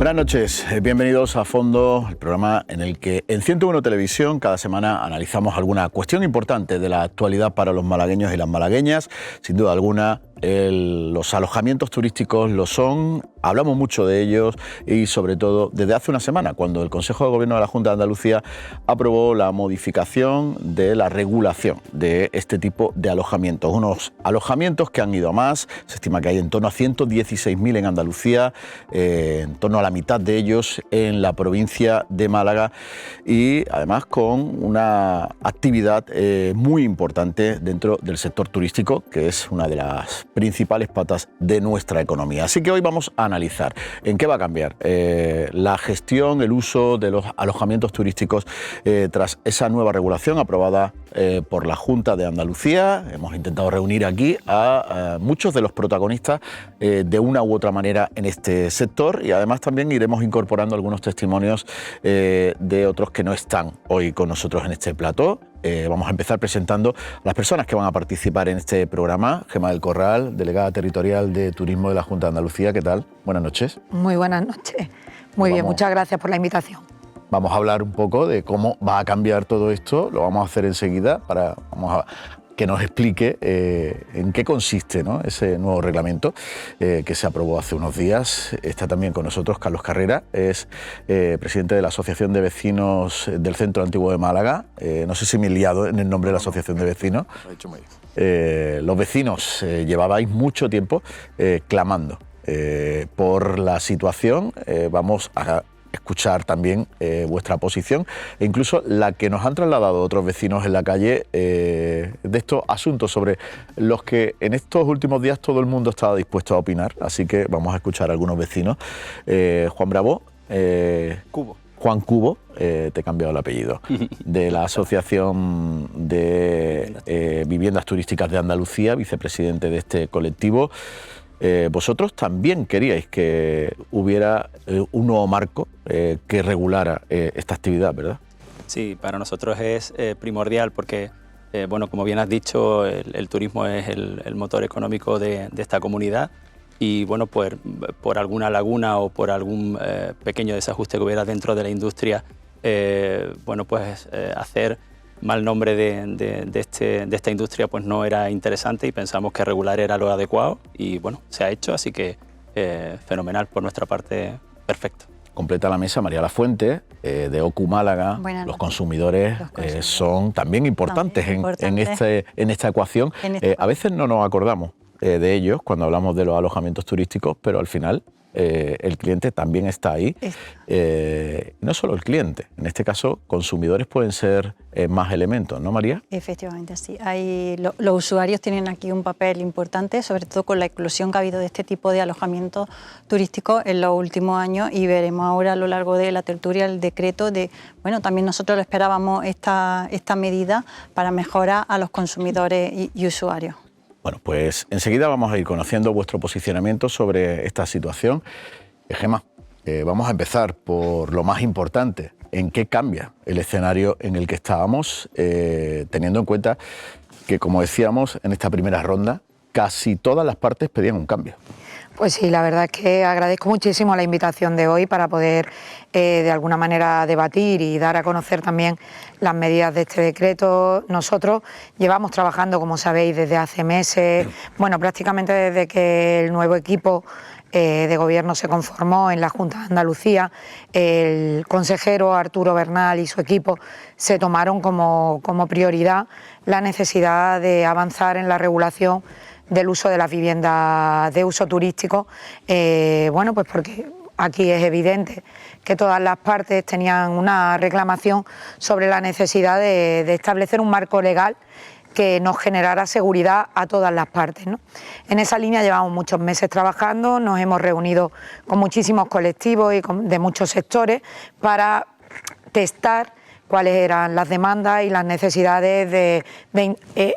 Buenas noches, bienvenidos a Fondo, el programa en el que en 101 Televisión cada semana analizamos alguna cuestión importante de la actualidad para los malagueños y las malagueñas. Sin duda alguna, los alojamientos turísticos lo son, hablamos mucho de ellos y sobre todo desde hace una semana, cuando el Consejo de Gobierno de la Junta de Andalucía aprobó la modificación de la regulación de este tipo de alojamientos. Unos alojamientos que han ido a más, se estima que hay en torno a 116.000 en Andalucía, en torno a la mitad de ellos en la provincia de Málaga y además con una actividad muy importante dentro del sector turístico, que es una de las principales patas de nuestra economía. Así que hoy vamos a analizar en qué va a cambiar la gestión, el uso de los alojamientos turísticos tras esa nueva regulación aprobada por la Junta de Andalucía. Hemos intentado reunir aquí a muchos de los protagonistas de una u otra manera en este sector y además también iremos incorporando algunos testimonios de otros que no están hoy con nosotros en este plató. Vamos a empezar presentando a las personas que van a participar en este programa. Gemma del Corral, delegada territorial de Turismo de la Junta de Andalucía. ¿Qué tal? Buenas noches. Muy buenas noches. Muy bien, muchas gracias por la invitación. Vamos a hablar un poco de cómo va a cambiar todo esto. Lo vamos a hacer enseguida vamos a que nos explique en qué consiste, ¿no?, ese nuevo reglamento que se aprobó hace unos días. Está también con nosotros Carlos Carrera, es presidente de la Asociación de Vecinos del Centro Antiguo de Málaga. No sé si me he liado en el nombre de la Asociación de Vecinos. Lo he hecho muy bien. Los vecinos llevabais mucho tiempo clamando por la situación. Vamos a escuchar también vuestra posición e incluso la que nos han trasladado otros vecinos en la calle de estos asuntos sobre los que en estos últimos días todo el mundo estaba dispuesto a opinar. Así que vamos a escuchar a algunos vecinos. Juan Bravo. Cubo. Juan Cubo, te he cambiado el apellido, de la Asociación de Viviendas Turísticas de Andalucía, vicepresidente de este colectivo. Vosotros también queríais que hubiera un nuevo marco que regulara esta actividad, ¿verdad? Sí, para nosotros es primordial porque, bueno, como bien has dicho, el turismo es el motor económico de esta comunidad y, bueno, pues por alguna laguna o por algún pequeño desajuste que hubiera dentro de la industria, bueno, pues hacer mal nombre de esta industria pues no era interesante y pensamos que regular era lo adecuado y bueno, se ha hecho, así que fenomenal por nuestra parte, perfecto. Completa la mesa María Lafuente, de OCU Málaga. Los consumidores son también importantes en esta ecuación. A veces no nos acordamos de ellos cuando hablamos de los alojamientos turísticos, pero al final el cliente también está ahí. No solo el cliente, en este caso consumidores pueden ser más elementos, ¿no, María? Efectivamente, sí. Los usuarios tienen aquí un papel importante, sobre todo con la eclosión que ha habido de este tipo de alojamientos turísticos en los últimos años y veremos ahora a lo largo de la tertulia el decreto de, bueno, también nosotros lo esperábamos esta medida para mejorar a los consumidores y usuarios. Bueno, pues enseguida vamos a ir conociendo vuestro posicionamiento sobre esta situación. Gemma, vamos a empezar por lo más importante. ¿En qué cambia el escenario en el que estábamos, teniendo en cuenta que, como decíamos en esta primera ronda, casi todas las partes pedían un cambio? Pues sí, la verdad es que agradezco muchísimo la invitación de hoy para poder de alguna manera debatir y dar a conocer también las medidas de este decreto. Nosotros llevamos trabajando, como sabéis, desde hace meses, bueno, prácticamente desde que el nuevo equipo de gobierno se conformó en la Junta de Andalucía. El consejero Arturo Bernal y su equipo se tomaron como prioridad la necesidad de avanzar en la regulación del uso de las viviendas de uso turístico, bueno, pues porque aquí es evidente que todas las partes tenían una reclamación sobre la necesidad de establecer un marco legal que nos generara seguridad a todas las partes, ¿no? En esa línea llevamos muchos meses trabajando, nos hemos reunido con muchísimos colectivos y de muchos sectores para testar cuáles eran las demandas y las necesidades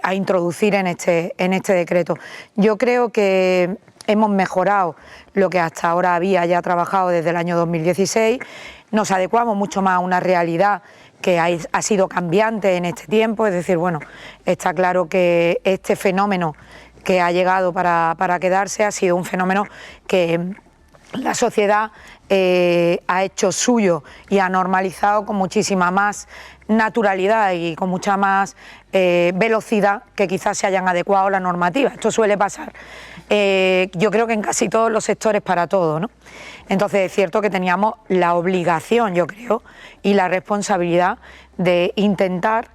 a introducir en este decreto. Yo creo que hemos mejorado lo que hasta ahora había ya trabajado desde el año 2016, nos adecuamos mucho más a una realidad que ha sido cambiante en este tiempo, es decir, bueno, está claro que este fenómeno que ha llegado para quedarse ha sido un fenómeno que la sociedad ha hecho suyo y ha normalizado con muchísima más naturalidad y con mucha más velocidad que quizás se hayan adecuado la normativa. Esto suele pasar, yo creo que en casi todos los sectores para todo, ¿no? Entonces es cierto que teníamos la obligación, yo creo, y la responsabilidad de intentar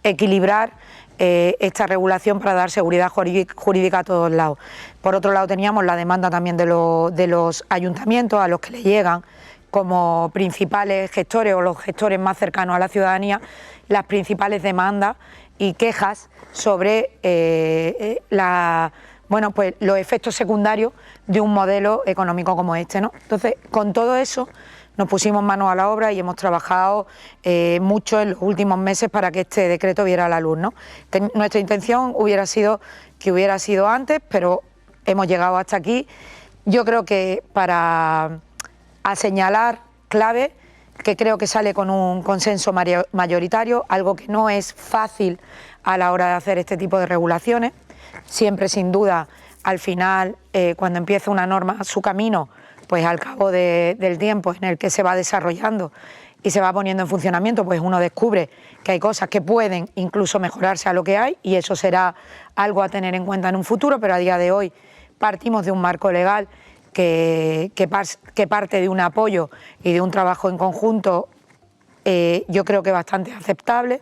equilibrar esta regulación para dar seguridad jurídica a todos lados. Por otro lado, teníamos la demanda también de los ayuntamientos, a los que le llegan como principales gestores o los gestores más cercanos a la ciudadanía, las principales demandas y quejas sobre los efectos secundarios de un modelo económico como este, ¿no? Entonces, con todo eso nos pusimos manos a la obra y hemos trabajado mucho en los últimos meses para que este decreto viera la luz, ¿no? Nuestra intención hubiera sido que hubiera sido antes, pero hemos llegado hasta aquí. Yo creo que para señalar clave, que creo que sale con un consenso mayoritario, algo que no es fácil a la hora de hacer este tipo de regulaciones. Siempre, sin duda, al final, cuando empieza una norma su camino, pues al cabo del tiempo en el que se va desarrollando y se va poniendo en funcionamiento, pues uno descubre que hay cosas que pueden incluso mejorarse a lo que hay, y eso será algo a tener en cuenta en un futuro, pero a día de hoy partimos de un marco legal que parte de un apoyo y de un trabajo en conjunto, yo creo que bastante aceptable.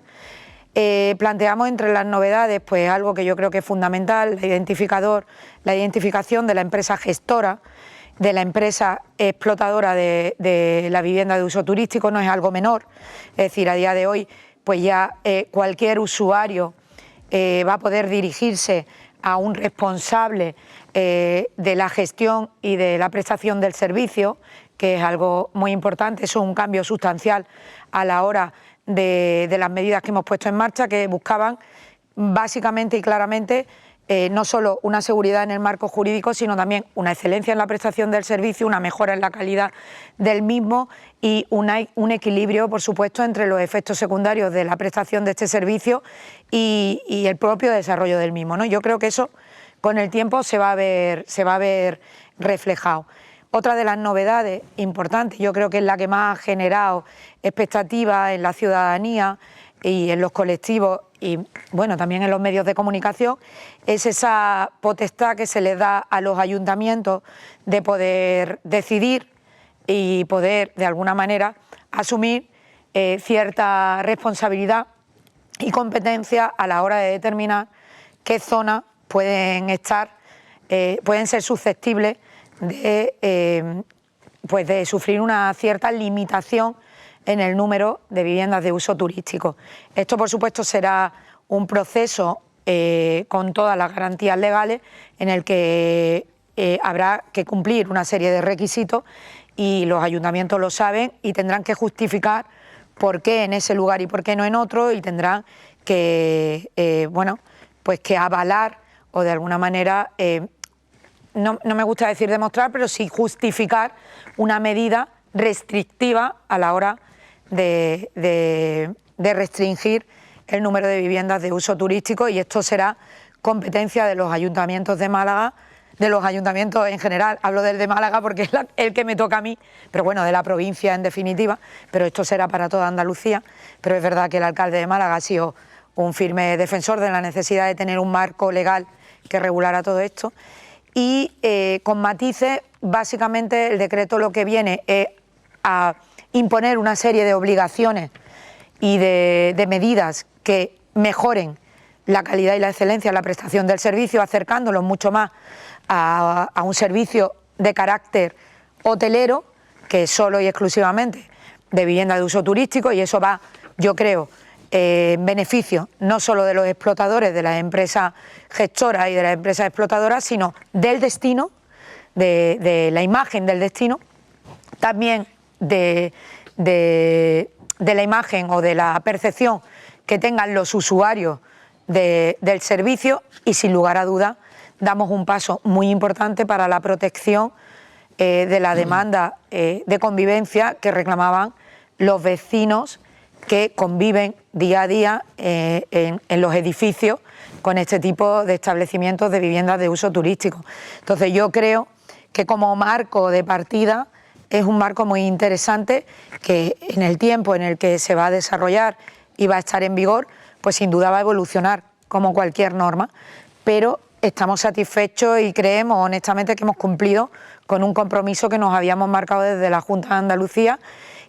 Planteamos entre las novedades pues algo que yo creo que es fundamental, la identificación de la empresa gestora, de la empresa explotadora de la vivienda de uso turístico. No es algo menor, es decir, a día de hoy pues ya cualquier usuario va a poder dirigirse a un responsable de la gestión y de la prestación del servicio, que es algo muy importante. Eso es un cambio sustancial a la hora de las medidas que hemos puesto en marcha, que buscaban básicamente y claramente no solo una seguridad en el marco jurídico, sino también una excelencia en la prestación del servicio, una mejora en la calidad del mismo y un equilibrio, por supuesto, entre los efectos secundarios de la prestación de este servicio y el propio desarrollo del mismo, ¿no? Yo creo que eso con el tiempo se va a ver reflejado. Otra de las novedades importantes, yo creo que es la que más ha generado expectativas en la ciudadanía y en los colectivos y bueno, también en los medios de comunicación, es esa potestad que se les da a los ayuntamientos de poder decidir y poder de alguna manera asumir cierta responsabilidad y competencia a la hora de determinar qué zonas pueden ser susceptibles de sufrir una cierta limitación en el número de viviendas de uso turístico. Esto, por supuesto, será un proceso con todas las garantías legales en el que habrá que cumplir una serie de requisitos y los ayuntamientos lo saben y tendrán que justificar por qué en ese lugar y por qué no en otro, y tendrán que, que avalar o de alguna manera, no me gusta decir demostrar, pero sí justificar una medida restrictiva a la hora de restringir el número de viviendas de uso turístico, y esto será competencia de los ayuntamientos de Málaga, de los ayuntamientos en general, hablo del de Málaga porque es el que me toca a mí, pero bueno, de la provincia en definitiva, pero esto será para toda Andalucía. Pero es verdad que el alcalde de Málaga ha sido un firme defensor de la necesidad de tener un marco legal que regulara todo esto, y con matices. Básicamente el decreto lo que viene es a imponer una serie de obligaciones y de medidas que mejoren la calidad y la excelencia en la prestación del servicio, acercándolos mucho más a un servicio de carácter hotelero que solo y exclusivamente de vivienda de uso turístico, y eso va, yo creo, en beneficio no solo de los explotadores, de las empresas gestoras y de las empresas explotadoras, sino del destino, de la imagen del destino, también de la imagen o de la percepción que tengan los usuarios del servicio, y sin lugar a dudas damos un paso muy importante para la protección de la demanda de convivencia que reclamaban los vecinos que conviven día a día en los edificios con este tipo de establecimientos de viviendas de uso turístico. Entonces yo creo que como marco de partida es un marco muy interesante que en el tiempo en el que se va a desarrollar y va a estar en vigor, pues sin duda va a evolucionar como cualquier norma, pero estamos satisfechos y creemos honestamente que hemos cumplido con un compromiso que nos habíamos marcado desde la Junta de Andalucía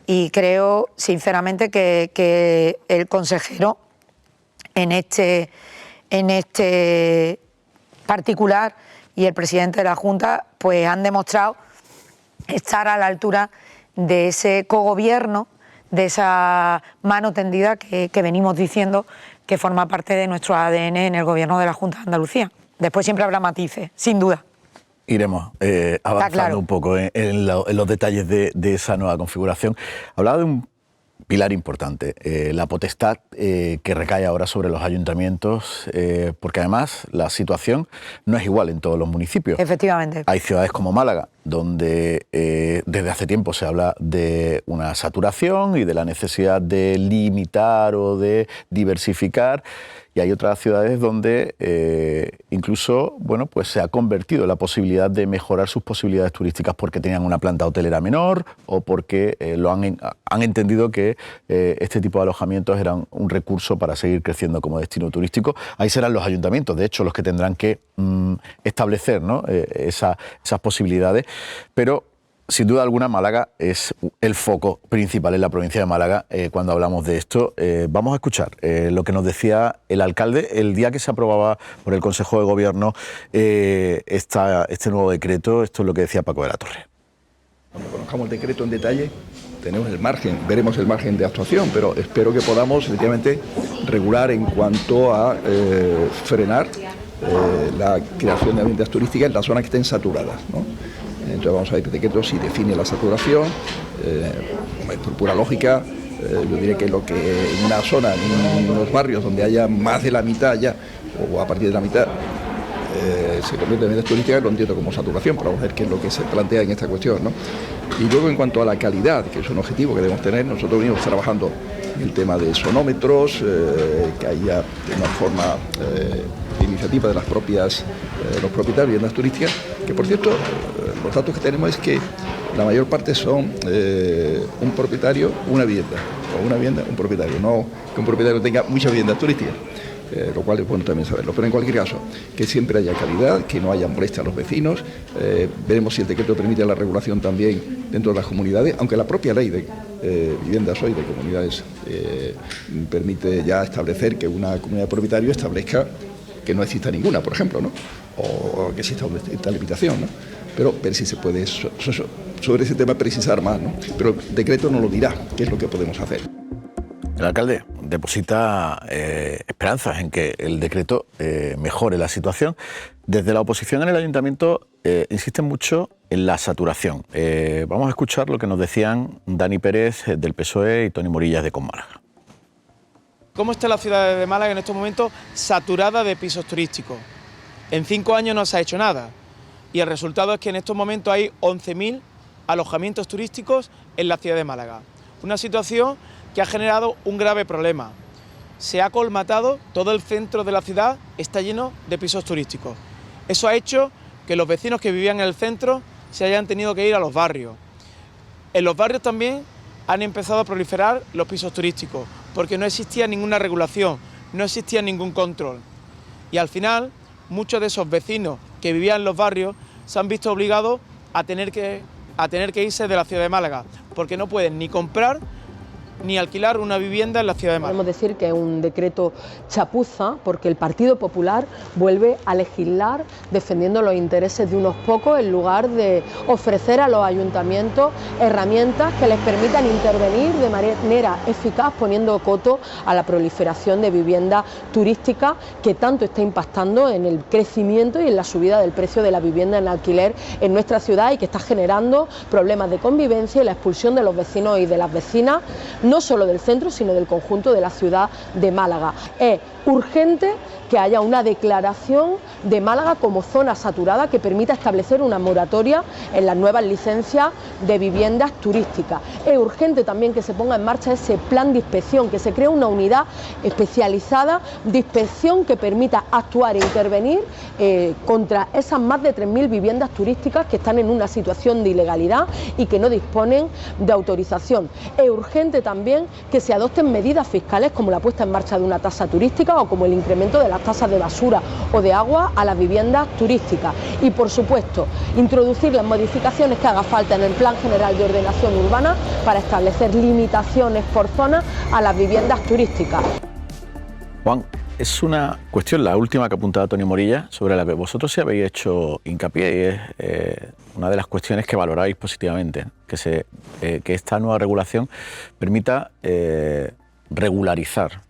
y creo sinceramente que el consejero en este particular y el presidente de la Junta pues han demostrado estar a la altura de ese cogobierno, de esa mano tendida que venimos diciendo que forma parte de nuestro ADN en el gobierno de la Junta de Andalucía. Después siempre habrá matices, sin duda. Iremos avanzando un poco en los detalles de esa nueva configuración. Hablaba de un pilar importante, la potestad que recae ahora sobre los ayuntamientos, porque además la situación no es igual en todos los municipios. Efectivamente. Hay ciudades como Málaga, donde desde hace tiempo se habla de una saturación y de la necesidad de limitar o de diversificar, y hay otras ciudades donde incluso pues se ha convertido la posibilidad de mejorar sus posibilidades turísticas porque tenían una planta hotelera menor o porque han entendido que este tipo de alojamientos eran un recurso para seguir creciendo como destino turístico. Ahí serán los ayuntamientos, de hecho, los que tendrán que establecer, ¿no?, esas posibilidades, pero sin duda alguna Málaga es el foco principal en la provincia de Málaga cuando hablamos de esto. Vamos a escuchar lo que nos decía el alcalde el día que se aprobaba por el Consejo de Gobierno este nuevo decreto. Esto es lo que decía Paco de la Torre. Cuando conozcamos el decreto en detalle, tenemos el margen, veremos el margen de actuación, pero espero que podamos efectivamente regular en cuanto a frenar la creación de viviendas turísticas en las zonas que estén saturadas, ¿no? Entonces vamos a ver el decreto si define la saturación, por pura lógica. Yo diré que lo que en una zona, en unos barrios donde haya más de la mitad ya, o a partir de la mitad, se convierte en viviendas turísticas, lo entiendo como saturación, pero vamos a ver qué es lo que se plantea en esta cuestión, ¿no? Y luego en cuanto a la calidad, que es un objetivo que debemos tener, nosotros venimos trabajando en el tema de sonómetros, que haya de una forma de iniciativa de los propietarios de viviendas turísticas, que por cierto, los datos que tenemos es que la mayor parte son un propietario, una vivienda, o una vivienda, un propietario, no que un propietario tenga muchas viviendas turísticas. Lo cual es bueno también saberlo, pero en cualquier caso, que siempre haya calidad, que no haya molestia a los vecinos. Veremos si el decreto permite la regulación también dentro de las comunidades, aunque la propia ley de viviendas hoy de comunidades permite ya establecer que una comunidad de propietarios establezca que no exista ninguna, por ejemplo, ¿no?, o que exista esta limitación, ¿no? Pero ver si se puede sobre ese tema precisar más, ¿no? Pero el decreto nos lo dirá qué es lo que podemos hacer. El alcalde deposita esperanzas en que el decreto mejore la situación. Desde la oposición en el ayuntamiento insisten mucho en la saturación. Vamos a escuchar lo que nos decían Dani Pérez del PSOE y Toni Morillas de Con Málaga. ¿Cómo está la ciudad de Málaga en estos momentos saturada de pisos turísticos? En 5 años no se ha hecho nada y el resultado es que en estos momentos hay 11.000 alojamientos turísticos en la ciudad de Málaga. Una situación que ha generado un grave problema. Se ha colmatado, todo el centro de la ciudad está lleno de pisos turísticos. Eso ha hecho que los vecinos que vivían en el centro se hayan tenido que ir a los barrios. En los barrios también han empezado a proliferar los pisos turísticos, porque no existía ninguna regulación, no existía ningún control. Y al final, muchos de esos vecinos que vivían en los barrios se han visto obligados a tener que irse de la ciudad de Málaga, porque no pueden ni comprar ni alquilar una vivienda en la ciudad de Málaga. Podemos decir que es un decreto chapuza porque el Partido Popular vuelve a legislar defendiendo los intereses de unos pocos en lugar de ofrecer a los ayuntamientos herramientas que les permitan intervenir de manera eficaz poniendo coto a la proliferación de vivienda turística que tanto está impactando en el crecimiento y en la subida del precio de la vivienda en alquiler en nuestra ciudad y que está generando problemas de convivencia y la expulsión de los vecinos y de las vecinas, no solo del centro, sino del conjunto de la ciudad de Málaga. Es urgente que haya una declaración de Málaga como zona saturada que permita establecer una moratoria en las nuevas licencias de viviendas turísticas. Es urgente también que se ponga en marcha ese plan de inspección, que se cree una unidad especializada de inspección que permita actuar e intervenir contra esas más de 3.000 viviendas turísticas que están en una situación de ilegalidad y que no disponen de autorización. Es urgente también que se adopten medidas fiscales como la puesta en marcha de una tasa turística o como el incremento de las tasas de basura o de agua a las viviendas turísticas. Y por supuesto, introducir las modificaciones que haga falta en el Plan General de Ordenación Urbana para establecer limitaciones por zona a las viviendas turísticas. Juan, es una cuestión, la última que apuntaba Toni Morilla, sobre la que vosotros sí habéis hecho hincapié, y es una de las cuestiones que valoráis positivamente, que esta nueva regulación permita regularizar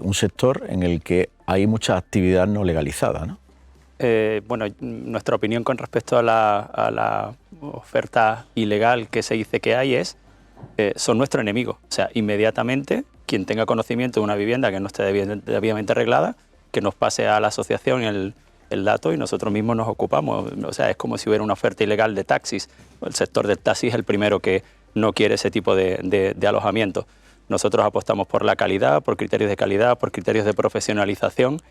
un sector en el que hay mucha actividad no legalizada, ¿no? Bueno, nuestra opinión con respecto a la oferta ilegal que se dice que hay es, son nuestro enemigo. O sea, inmediatamente quien tenga conocimiento de una vivienda que no esté debidamente arreglada, que nos pase a la asociación el dato y nosotros mismos nos ocupamos. O sea, es como si hubiera una oferta ilegal de taxis. El sector del taxi es el primero que no quiere ese tipo de alojamiento. Nosotros apostamos por la calidad, por criterios de calidad, por criterios de profesionalización.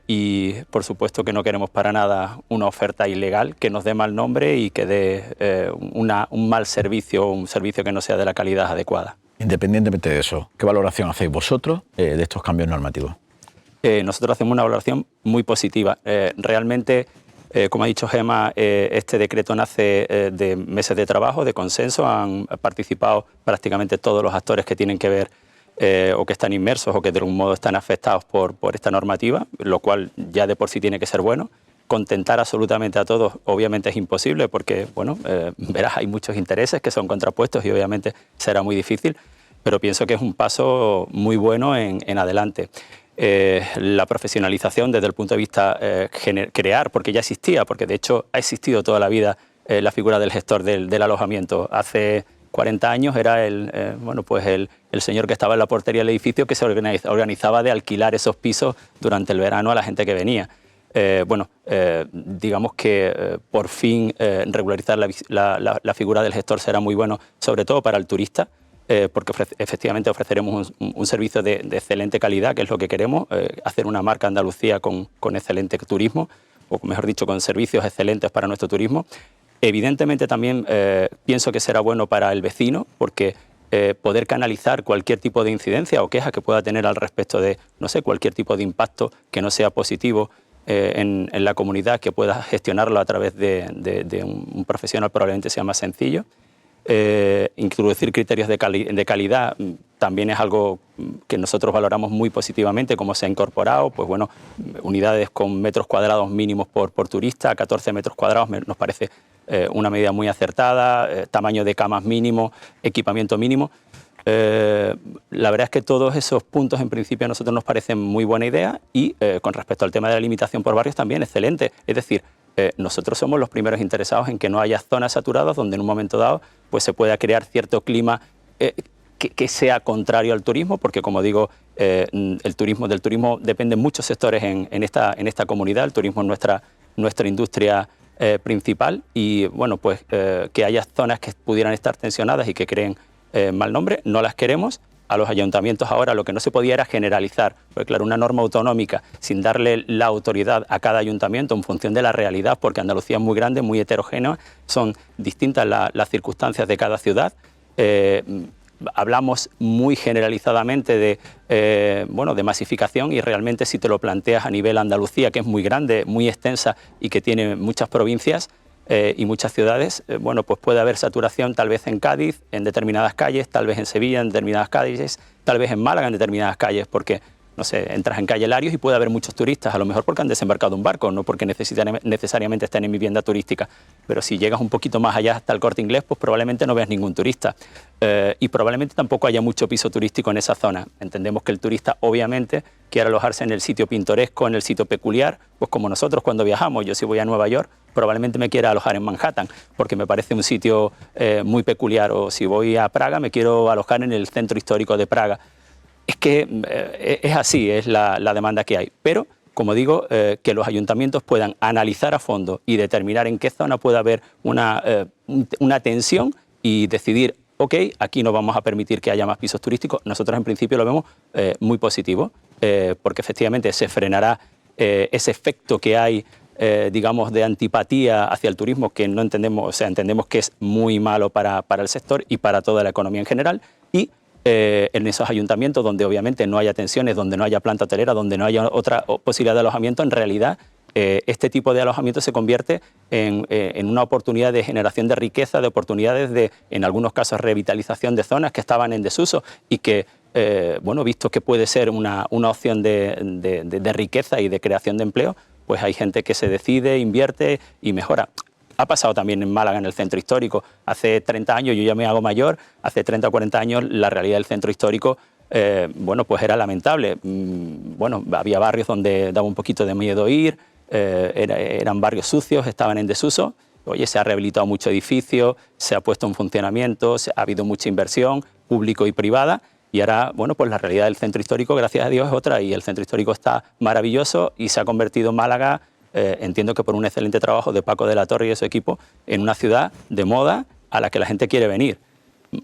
Y por supuesto que no queremos para nada una oferta ilegal que nos dé mal nombre y que dé un mal servicio, un servicio que no sea de la calidad adecuada. Independientemente de eso, ¿qué valoración hacéis vosotros de estos cambios normativos? Nosotros hacemos una valoración muy positiva. Realmente, como ha dicho Gemma, este decreto nace de meses de trabajo, de consenso. Han participado prácticamente todos los actores que tienen que ver o que están inmersos o que de algún modo están afectados por esta normativa, lo cual ya de por sí tiene que ser bueno. Contentar absolutamente a todos obviamente es imposible porque, bueno, verás, hay muchos intereses que son contrapuestos y obviamente será muy difícil, pero pienso que es un paso muy bueno en adelante. La profesionalización desde el punto de vista crear, porque ya existía, porque de hecho ha existido toda la vida la figura del gestor del alojamiento. Hace 40 años era el señor que estaba en la portería del edificio que se organizaba de alquilar esos pisos durante el verano a la gente que venía. Digamos que por fin regularizar la figura del gestor será muy bueno, sobre todo para el turista, porque efectivamente ofreceremos un servicio de excelente calidad, que es lo que queremos, hacer una marca Andalucía con excelente turismo, o mejor dicho, con servicios excelentes para nuestro turismo. Evidentemente también pienso que será bueno para el vecino, porque poder canalizar cualquier tipo de incidencia o queja que pueda tener al respecto de, no sé, cualquier tipo de impacto que no sea positivo en la comunidad, que pueda gestionarlo a través de un profesional, probablemente sea más sencillo. Introducir criterios de calidad también es algo que nosotros valoramos muy positivamente, como se ha incorporado, pues bueno, unidades con metros cuadrados mínimos por turista, 14 metros cuadrados nos parece una medida muy acertada, tamaño de camas mínimo, equipamiento mínimo. La verdad es que todos esos puntos en principio a nosotros nos parecen muy buena idea y con respecto al tema de la limitación por barrios también excelente. Es decir, nosotros somos los primeros interesados en que no haya zonas saturadas donde en un momento dado pues se pueda crear cierto clima que sea contrario al turismo, porque como digo, del turismo dependen muchos sectores en esta comunidad. El turismo es nuestra industria principal y bueno, pues que haya zonas que pudieran estar tensionadas y que creen mal nombre, no las queremos. A los ayuntamientos ahora lo que no se podía era generalizar, porque claro, una norma autonómica sin darle la autoridad a cada ayuntamiento en función de la realidad, porque Andalucía es muy grande, muy heterogénea, son distintas las circunstancias de cada ciudad. Hablamos muy generalizadamente de masificación y realmente si te lo planteas a nivel Andalucía, que es muy grande, muy extensa y que tiene muchas provincias, y muchas ciudades, bueno, pues puede haber saturación tal vez en Cádiz, en determinadas calles, tal vez en Sevilla, en determinadas calles, tal vez en Málaga, en determinadas calles, porque, no sé, entras en calle Larios y puede haber muchos turistas, a lo mejor porque han desembarcado un barco, no porque necesariamente estén en vivienda turística, pero si llegas un poquito más allá hasta el Corte Inglés, pues probablemente no veas ningún turista y probablemente tampoco haya mucho piso turístico en esa zona. Entendemos que el turista obviamente quiere alojarse en el sitio pintoresco, en el sitio peculiar, pues como nosotros cuando viajamos. Yo si voy a Nueva York probablemente me quiera alojar en Manhattan porque me parece un sitio muy peculiar, o si voy a Praga me quiero alojar en el centro histórico de Praga. Es que es así, es la demanda que hay, pero como digo, que los ayuntamientos puedan analizar a fondo y determinar en qué zona puede haber una tensión y decidir, ok, aquí no vamos a permitir que haya más pisos turísticos. Nosotros en principio lo vemos muy positivo, porque efectivamente se frenará ese efecto que hay, digamos, de antipatía hacia el turismo, que no entendemos, o sea, entendemos que es muy malo para el sector y para toda la economía en general, y en esos ayuntamientos donde obviamente no haya tensiones, donde no haya planta hotelera, donde no haya otra posibilidad de alojamiento, en realidad este tipo de alojamiento se convierte en una oportunidad de generación de riqueza, de oportunidades de, en algunos casos, revitalización de zonas que estaban en desuso y que, bueno, visto que puede ser una opción de riqueza y de creación de empleo, pues hay gente que se decide, invierte y mejora. Ha pasado también en Málaga, en el centro histórico. Hace 30 años, yo ya me hago mayor, hace 30 o 40 años la realidad del centro histórico, bueno, pues era lamentable. Bueno, había barrios donde daba un poquito de miedo ir, eran barrios sucios, estaban en desuso. Oye, se ha rehabilitado mucho edificio, se ha puesto en funcionamiento, ha habido mucha inversión público y privada. Y ahora, bueno, pues la realidad del centro histórico, gracias a Dios, es otra. Y el centro histórico está maravilloso y se ha convertido en Málaga, entiendo que por un excelente trabajo de Paco de la Torre y de su equipo, en una ciudad de moda a la que la gente quiere venir.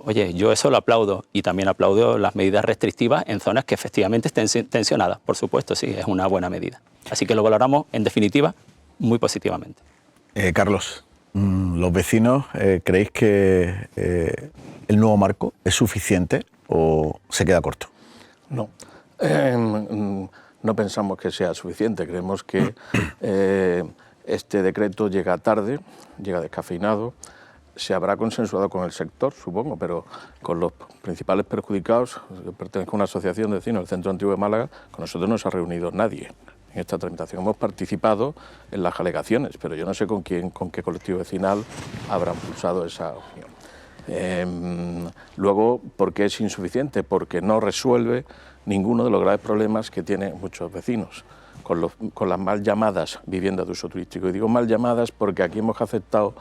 Oye, yo eso lo aplaudo y también aplaudo las medidas restrictivas en zonas que efectivamente estén tensionadas. Por supuesto, sí, es una buena medida. Así que lo valoramos, en definitiva, muy positivamente. Carlos, ¿los vecinos creéis que el nuevo marco es suficiente o se queda corto? No. No pensamos que sea suficiente. Creemos que este decreto llega tarde, llega descafeinado. Se habrá consensuado con el sector, supongo, pero con los principales perjudicados. Yo pertenezco a una asociación de vecinos del Centro Antiguo de Málaga, con nosotros no se ha reunido nadie en esta tramitación. Hemos participado en las alegaciones, pero yo no sé con qué colectivo vecinal habrán impulsado esa opinión. Luego, ¿por qué es insuficiente? Porque no resuelve ninguno de los graves problemas que tienen muchos vecinos con las mal llamadas viviendas de uso turístico. Y digo mal llamadas porque aquí hemos aceptado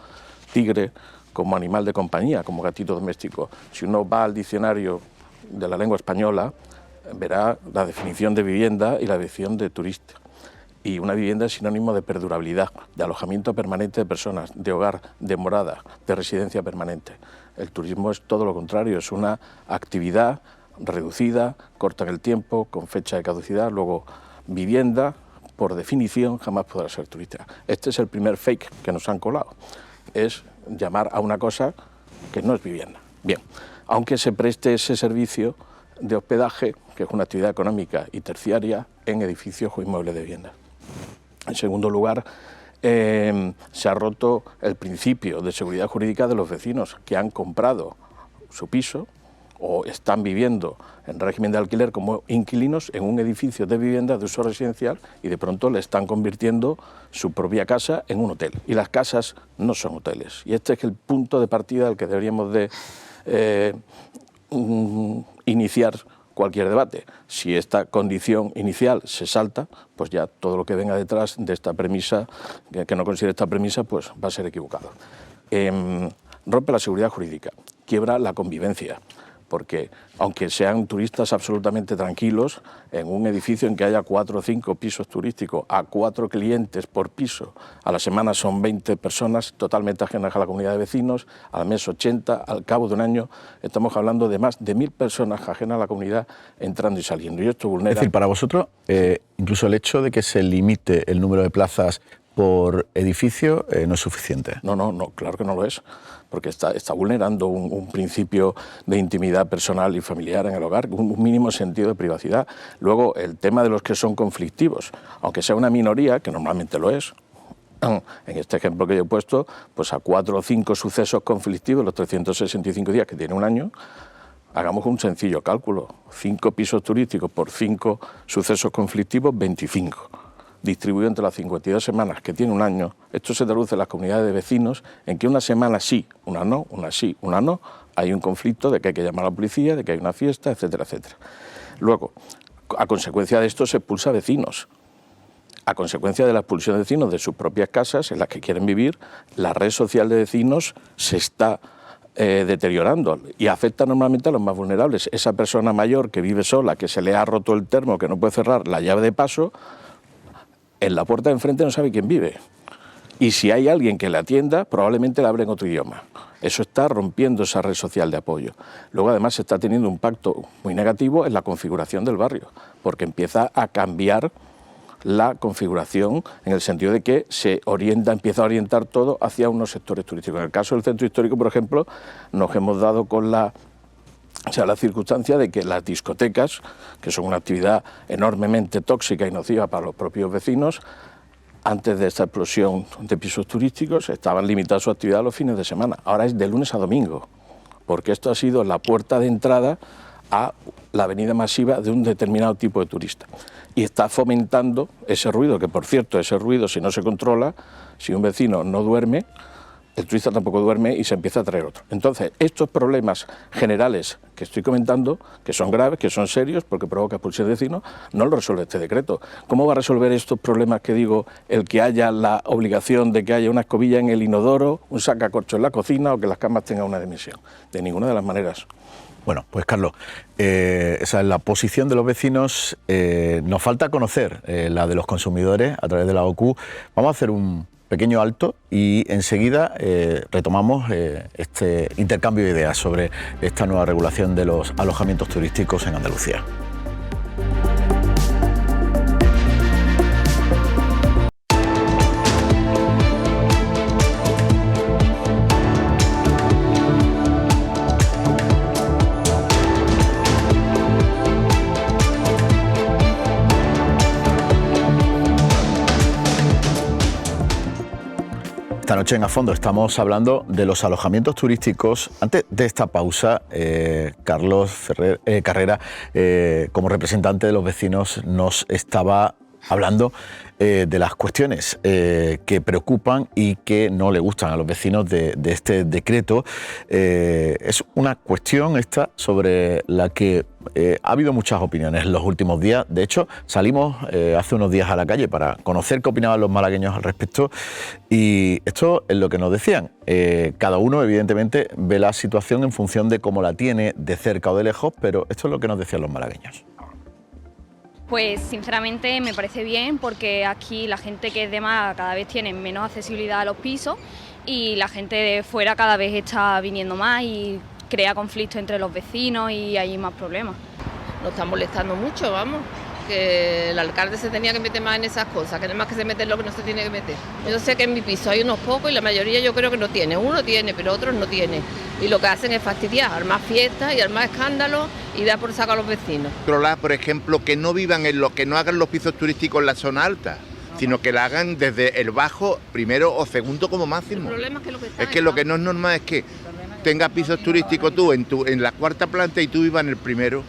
tigre como animal de compañía, como gatito doméstico. Si uno va al diccionario de la lengua española, verá la definición de vivienda y la definición de turista. Y una vivienda es sinónimo de perdurabilidad, de alojamiento permanente de personas, de hogar, de morada, de residencia permanente. El turismo es todo lo contrario, es una actividad reducida, corta en el tiempo, con fecha de caducidad. Luego, vivienda, por definición, jamás podrá ser turística. Este es el primer fake que nos han colado. Es llamar a una cosa que no es vivienda. Bien, aunque se preste ese servicio de hospedaje, que es una actividad económica y terciaria, en edificios o inmuebles de vivienda. En segundo lugar, se ha roto el principio de seguridad jurídica de los vecinos que han comprado su piso o están viviendo en régimen de alquiler como inquilinos en un edificio de vivienda de uso residencial y de pronto le están convirtiendo su propia casa en un hotel. Y las casas no son hoteles. Y este es el punto de partida al que deberíamos de iniciar cualquier debate. Si esta condición inicial se salta, pues ya todo lo que venga detrás de esta premisa, que no considere esta premisa, pues va a ser equivocado. Rompe la seguridad jurídica, quiebra la convivencia, porque aunque sean turistas absolutamente tranquilos, en un edificio en que haya 4 o 5 pisos turísticos a 4 clientes por piso, a la semana son 20 personas totalmente ajenas a la comunidad de vecinos, al mes 80, al cabo de un año estamos hablando de más de 1000 personas ajenas a la comunidad entrando y saliendo. Y esto vulnera... Es decir, para vosotros, incluso el hecho de que se limite el número de plazas por edificio no es suficiente. No, claro que no lo es, porque está vulnerando un principio de intimidad personal y familiar en el hogar, un mínimo sentido de privacidad. Luego, el tema de los que son conflictivos, aunque sea una minoría, que normalmente lo es, en este ejemplo que yo he puesto, pues a 4 o 5 sucesos conflictivos, los 365 días que tiene un año, hagamos un sencillo cálculo, 5 pisos turísticos por 5 sucesos conflictivos, 25. Distribuido entre las 52 semanas que tiene un año, esto se traduce en las comunidades de vecinos en que una semana sí, una no, una sí, una no, hay un conflicto de que hay que llamar a la policía, de que hay una fiesta, etcétera, etcétera. Luego, a consecuencia de esto se expulsa a vecinos. A consecuencia de la expulsión de vecinos de sus propias casas en las que quieren vivir, la red social de vecinos se está deteriorando y afecta normalmente a los más vulnerables. Esa persona mayor que vive sola, que se le ha roto el termo, que no puede cerrar la llave de paso, en la puerta de enfrente no sabe quién vive. Y si hay alguien que le atienda, probablemente le hable en otro idioma. Eso está rompiendo esa red social de apoyo. Luego, además, se está teniendo un impacto muy negativo en la configuración del barrio, porque empieza a cambiar la configuración en el sentido de que empieza a orientar todo hacia unos sectores turísticos. En el caso del centro histórico, por ejemplo, nos hemos dado con la circunstancia de que las discotecas, que son una actividad enormemente tóxica y nociva para los propios vecinos, antes de esta explosión de pisos turísticos, estaban limitadas su actividad a los fines de semana. Ahora es de lunes a domingo, porque esto ha sido la puerta de entrada a la venida masiva de un determinado tipo de turista. Y está fomentando ese ruido, que por cierto, ese ruido, si no se controla, si un vecino no duerme, el turista tampoco duerme y se empieza a traer otro. Entonces, estos problemas generales que estoy comentando, que son graves, que son serios, porque provoca expulsión de vecinos, no lo resuelve este decreto. ¿Cómo va a resolver estos problemas que digo, el que haya la obligación de que haya una escobilla en el inodoro, un sacacorcho en la cocina o que las camas tengan una dimensión? De ninguna de las maneras. Bueno, pues Carlos, esa es la posición de los vecinos. Nos falta conocer la de los consumidores a través de la OCU. Vamos a hacer un pequeño alto y enseguida retomamos este intercambio de ideas sobre esta nueva regulación de los alojamientos turísticos en Andalucía. Esta noche en A Fondo estamos hablando de los alojamientos turísticos. Antes de esta pausa, Carlos Carrera, como representante de los vecinos, nos estaba hablando de las cuestiones que preocupan y que no le gustan a los vecinos de este decreto. Es una cuestión esta sobre la que ha habido muchas opiniones en los últimos días. De hecho, salimos hace unos días a la calle para conocer qué opinaban los malagueños al respecto, y esto es lo que nos decían. Cada uno, evidentemente, ve la situación en función de cómo la tiene, de cerca o de lejos, pero esto es lo que nos decían los malagueños. Pues sinceramente me parece bien, porque aquí la gente que es de Málaga cada vez tiene menos accesibilidad a los pisos y la gente de fuera cada vez está viniendo más y crea conflictos entre los vecinos y hay más problemas. Nos están molestando mucho, vamos, que el alcalde se tenía que meter más en esas cosas, que además que se mete en lo que no se tiene que meter. Yo sé que en mi piso hay unos pocos y la mayoría yo creo que no tiene. Uno tiene, pero otros no tienen. Y lo que hacen es fastidiar, armar fiestas y armar escándalos y dar por saco a los vecinos. Controlar, por ejemplo, que no vivan en lo que no hagan los pisos turísticos en la zona alta, sino que la hagan desde el bajo, primero o segundo como máximo. El problema es que lo que no es normal es que tengas pisos turísticos tú en la cuarta planta y tú vivas en el primero.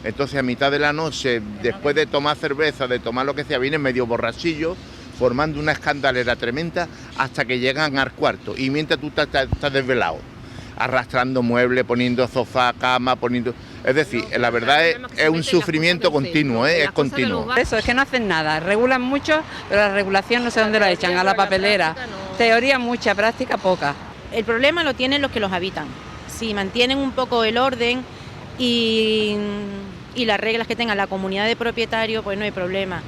Entonces a mitad de la noche, después de tomar cerveza, de tomar lo que sea, vienen medio borrachillos, formando una escandalera tremenda hasta que llegan al cuarto. Y mientras tú estás desvelado, arrastrando muebles, poniendo sofá, cama, poniendo... Es decir, la verdad es un sufrimiento continuo, es continuo. Eso, es que no hacen nada, regulan mucho, pero la regulación no sé dónde la echan, a la papelera. Teoría mucha, práctica poca. El problema lo tienen los que los habitan. Si mantienen un poco el orden y las reglas que tenga la comunidad de propietarios, pues no hay problema.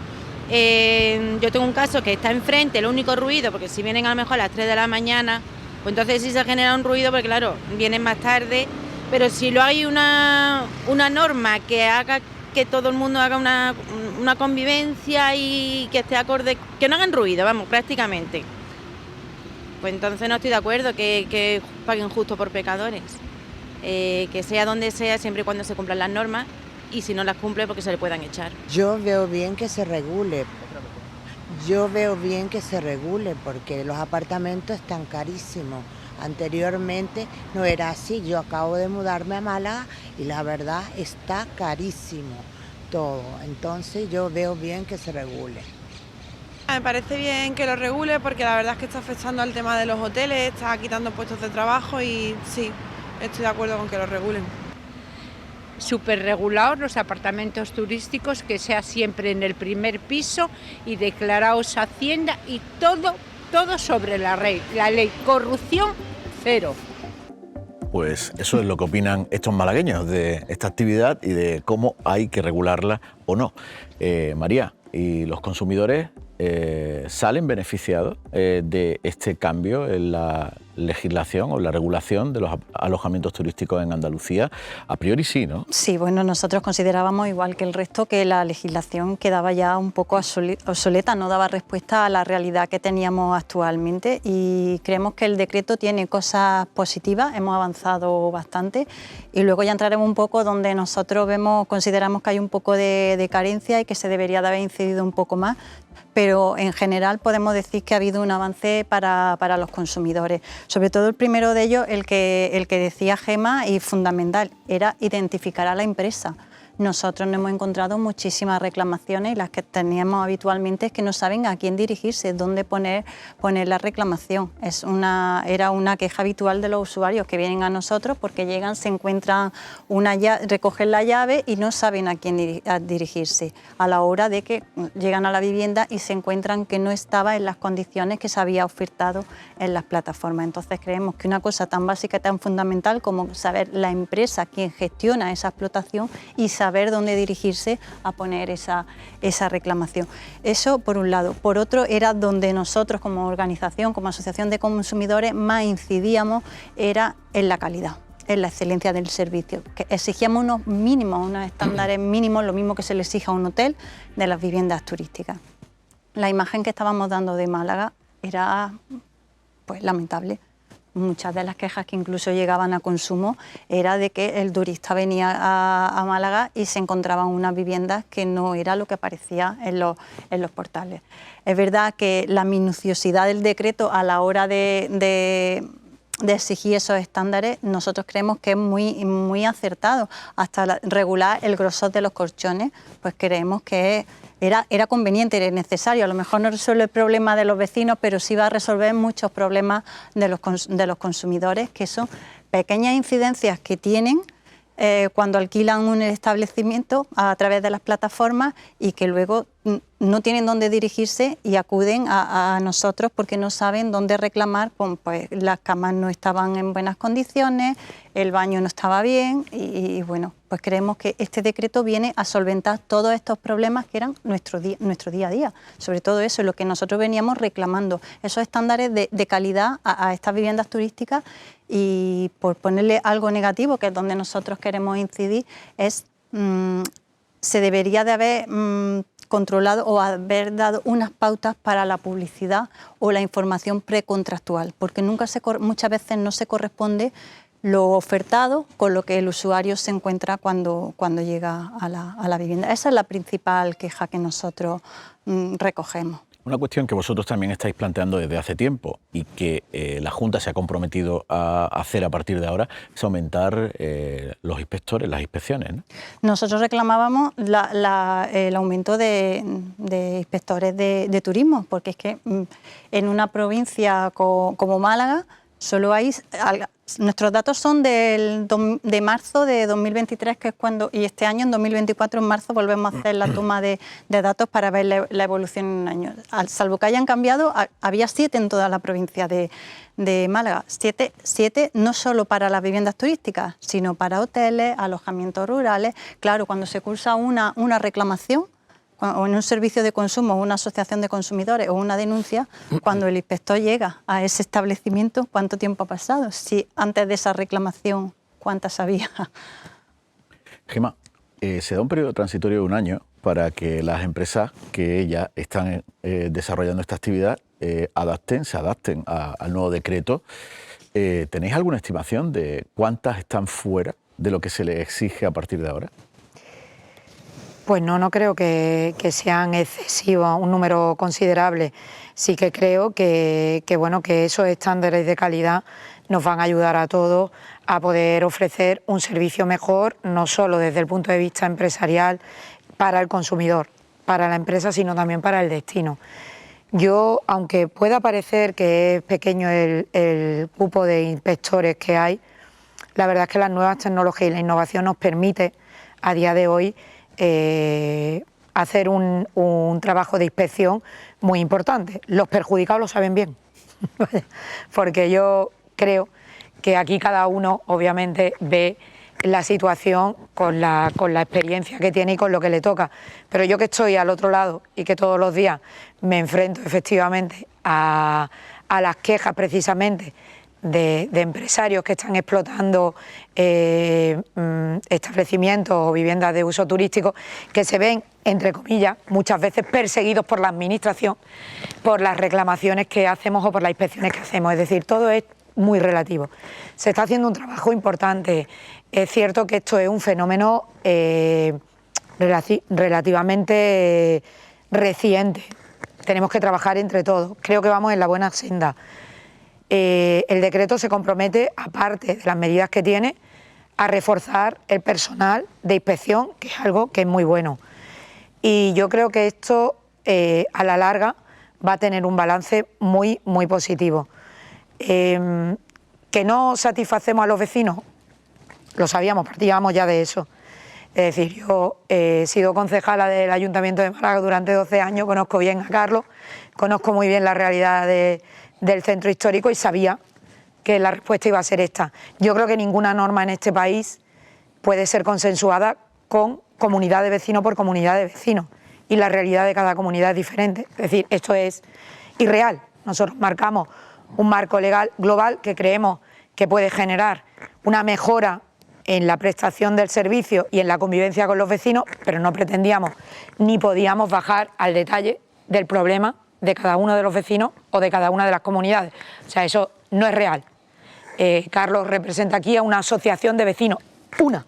Yo tengo un caso que está enfrente, el único ruido, porque si vienen a lo mejor a las 3 de la mañana, pues entonces sí se genera un ruido, porque claro, vienen más tarde, pero si lo hay una norma que haga que todo el mundo haga una convivencia y que esté acorde, que no hagan ruido, vamos, prácticamente, pues entonces no estoy de acuerdo que paguen justo por pecadores, que sea donde sea, siempre y cuando se cumplan las normas, y si no las cumple, porque se le puedan echar. Yo veo bien que se regule. Porque los apartamentos están carísimos. Anteriormente no era así. Yo acabo de mudarme a Málaga y la verdad está carísimo todo. Entonces yo veo bien que se regule. Me parece bien que lo regule, porque la verdad es que está afectando al tema de los hoteles, está quitando puestos de trabajo y sí, estoy de acuerdo con que lo regulen. Súper regulados los apartamentos turísticos, que sea siempre en el primer piso y declaraos Hacienda y todo sobre la ley. Corrupción, cero. Pues eso es lo que opinan estos malagueños de esta actividad y de cómo hay que regularla o no. María, ¿y los consumidores ¿salen beneficiados de este cambio en la legislación o la regulación de los alojamientos turísticos en Andalucía? A priori sí, ¿no? Sí, bueno, nosotros considerábamos, igual que el resto, que la legislación quedaba ya un poco obsoleta, no daba respuesta a la realidad que teníamos actualmente, y creemos que el decreto tiene cosas positivas, hemos avanzado bastante, y luego ya entraremos un poco donde nosotros consideramos que hay un poco de carencia y que se debería de haber incidido un poco más, pero en general podemos decir que ha habido un avance para los consumidores. Sobre todo el primero de ellos, el que decía Gemma, y fundamental, era identificar a la empresa. Nosotros nos hemos encontrado muchísimas reclamaciones, y las que teníamos habitualmente es que no saben a quién dirigirse, dónde poner la reclamación. Era una queja habitual de los usuarios que vienen a nosotros porque llegan, se encuentran recogen la llave y no saben a quién dirigirse a la hora de que llegan a la vivienda y se encuentran que no estaba en las condiciones que se había ofertado en las plataformas. Entonces creemos que una cosa tan básica y tan fundamental como saber la empresa quien gestiona esa explotación y saber dónde dirigirse a poner esa reclamación. Eso por un lado. Por otro, era donde nosotros como organización, como asociación de consumidores, más incidíamos, era en la calidad, en la excelencia del servicio, que exigíamos unos mínimos, unos estándares mínimos, lo mismo que se le exige a un hotel, de las viviendas turísticas. La imagen que estábamos dando de Málaga era pues lamentable. Muchas de las quejas que incluso llegaban a consumo era de que el turista venía a Málaga y se encontraban unas viviendas que no era lo que aparecía en los portales. Es verdad que la minuciosidad del decreto a la hora de exigir esos estándares, nosotros creemos que es muy acertado. Hasta regular el grosor de los colchones, pues creemos que era conveniente, era necesario. A lo mejor no resuelve el problema de los vecinos, pero sí va a resolver muchos problemas de los consumidores, que son pequeñas incidencias que tienen cuando alquilan un establecimiento a través de las plataformas y que luego no tienen dónde dirigirse y acuden a nosotros porque no saben dónde reclamar. Pues las camas no estaban en buenas condiciones, el baño no estaba bien y bueno, pues creemos que este decreto viene a solventar todos estos problemas que eran nuestro día a día. Sobre todo eso es lo que nosotros veníamos reclamando, esos estándares de calidad a estas viviendas turísticas. Y por ponerle algo negativo, que es donde nosotros queremos incidir, es se debería de haber controlado o haber dado unas pautas para la publicidad o la información precontractual, porque muchas veces no se corresponde lo ofertado con lo que el usuario se encuentra cuando llega a la vivienda. Esa es la principal queja que nosotros recogemos. Una cuestión que vosotros también estáis planteando desde hace tiempo y que la Junta se ha comprometido a hacer a partir de ahora es aumentar los inspectores, las inspecciones, ¿no? Nosotros reclamábamos el aumento de inspectores de turismo, porque es que en una provincia como Málaga solo hay... Nuestros datos son de marzo de 2023, que es cuando, y este año, en 2024, en marzo, volvemos a hacer la toma de datos para ver la evolución en un año. Salvo que hayan cambiado, había 7 en toda la provincia de Málaga. 7 no solo para las viviendas turísticas, sino para hoteles, alojamientos rurales. Claro, cuando se cursa una reclamación, o en un servicio de consumo, una asociación de consumidores o una denuncia, cuando el inspector llega a ese establecimiento, ¿cuánto tiempo ha pasado? Si antes de esa reclamación, ¿cuántas había? Gemma, se da un periodo transitorio de 1 año para que las empresas que ya están desarrollando esta actividad se adapten al nuevo decreto. ¿Tenéis alguna estimación de cuántas están fuera de lo que se les exige a partir de ahora? Pues no creo que sean excesivos, un número considerable. Sí que creo que esos estándares de calidad nos van a ayudar a todos a poder ofrecer un servicio mejor, no solo desde el punto de vista empresarial para el consumidor, para la empresa, sino también para el destino. Yo, aunque pueda parecer que es pequeño el grupo de inspectores que hay, la verdad es que las nuevas tecnologías y la innovación nos permite a día de hoy hacer un trabajo de inspección muy importante. Los perjudicados lo saben bien, porque yo creo que aquí cada uno obviamente ve la situación con la experiencia que tiene y con lo que le toca. Pero yo que estoy al otro lado y que todos los días me enfrento efectivamente a las quejas precisamente de empresarios que están explotando establecimientos o viviendas de uso turístico, que se ven, entre comillas, muchas veces perseguidos por la administración por las reclamaciones que hacemos o por las inspecciones que hacemos. Es decir, todo es muy relativo. Se está haciendo un trabajo importante. Es cierto que esto es un fenómeno relativamente reciente. Tenemos que trabajar entre todos. Creo que vamos en la buena senda. El decreto se compromete, aparte de las medidas que tiene, a reforzar el personal de inspección, que es algo que es muy bueno. Y yo creo que esto, a la larga, va a tener un balance muy, muy positivo. Que no satisfacemos a los vecinos, lo sabíamos, partíamos ya de eso. Es decir, yo he sido concejala del Ayuntamiento de Málaga durante 12 años, conozco bien a Carlos, conozco muy bien la realidad del centro histórico y sabía que la respuesta iba a ser esta. Yo creo que ninguna norma en este país puede ser consensuada con comunidad de vecinos por comunidad de vecinos, y la realidad de cada comunidad es diferente. Es decir, esto es irreal. Nosotros marcamos un marco legal global que creemos que puede generar una mejora en la prestación del servicio y en la convivencia con los vecinos, pero no pretendíamos ni podíamos bajar al detalle del problema de cada uno de los vecinos o de cada una de las comunidades. O sea, eso no es real. Carlos representa aquí a una asociación de vecinos, una.